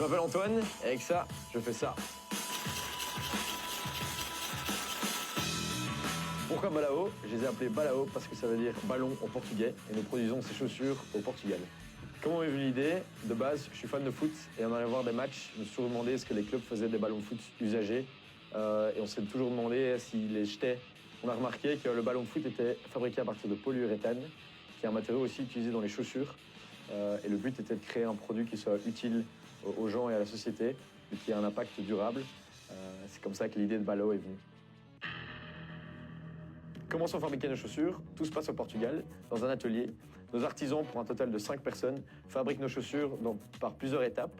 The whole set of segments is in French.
Je m'appelle Antoine, et avec ça, je fais ça. Pourquoi Balao? Je les ai appelés Balao parce que ça veut dire ballon en portugais, et nous produisons ces chaussures au Portugal. Comment m'est venue l'idée? De base, je suis fan de foot, et en allant voir des matchs, je me suis toujours demandé ce que les clubs faisaient des ballons de foot usagés, et on s'est toujours demandé s'ils les jetaient. On a remarqué que le ballon de foot était fabriqué à partir de polyuréthane, qui est un matériau aussi utilisé dans les chaussures. Et le but était de créer un produit qui soit utile aux gens et à la société, et qui ait un impact durable. C'est comme ça que l'idée de Balao est venue. Comment sont fabriquées nos chaussures? Tout se passe au Portugal, dans un atelier. Nos artisans, pour un total de 5 personnes, fabriquent nos chaussures par plusieurs étapes.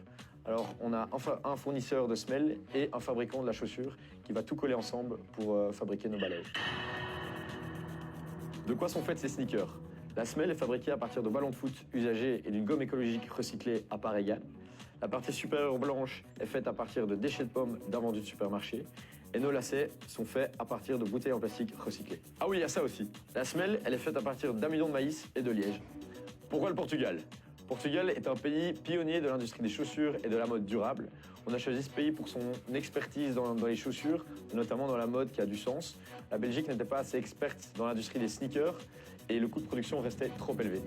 Alors, on a un fournisseur de semelles et un fabricant de la chaussure qui va tout coller ensemble pour fabriquer nos Balao. De quoi sont faites ces sneakers? La semelle est fabriquée à partir de ballons de foot usagés et d'une gomme écologique recyclée à part égale. La partie supérieure blanche est faite à partir de déchets de pommes d'invendus de supermarché. Et nos lacets sont faits à partir de bouteilles en plastique recyclées. Ah oui, il y a ça aussi. La semelle, elle est faite à partir d'amidon de maïs et de liège. Pourquoi le Portugal? Portugal est un pays pionnier de l'industrie des chaussures et de la mode durable. On a choisi ce pays pour son expertise dans les chaussures, notamment dans la mode qui a du sens. La Belgique n'était pas assez experte dans l'industrie des sneakers et le coût de production restait trop élevé.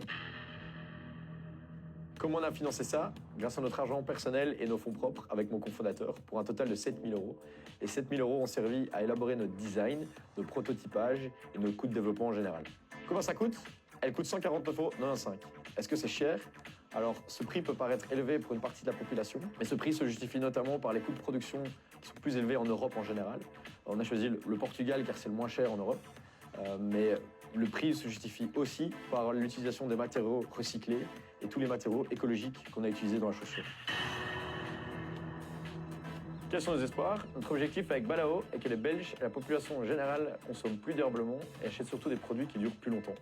Comment on a financé ça? Grâce à notre argent personnel et nos fonds propres avec mon cofondateur pour un total de 7 000 €. Et 7 000 € ont servi à élaborer notre design, notre prototypage et nos coûts de développement en général. Comment ça coûte? Elle coûte 149,95 €. Est-ce que c'est cher? Alors, ce prix peut paraître élevé pour une partie de la population, mais ce prix se justifie notamment par les coûts de production qui sont plus élevés en Europe en général. On a choisi le Portugal car c'est le moins cher en Europe, mais le prix se justifie aussi par l'utilisation des matériaux recyclés et tous les matériaux écologiques qu'on a utilisés dans la chaussure. Quels sont nos espoirs? Notre objectif avec Balao est que les Belges et la population en général consomment plus durablement et achètent surtout des produits qui durent plus longtemps.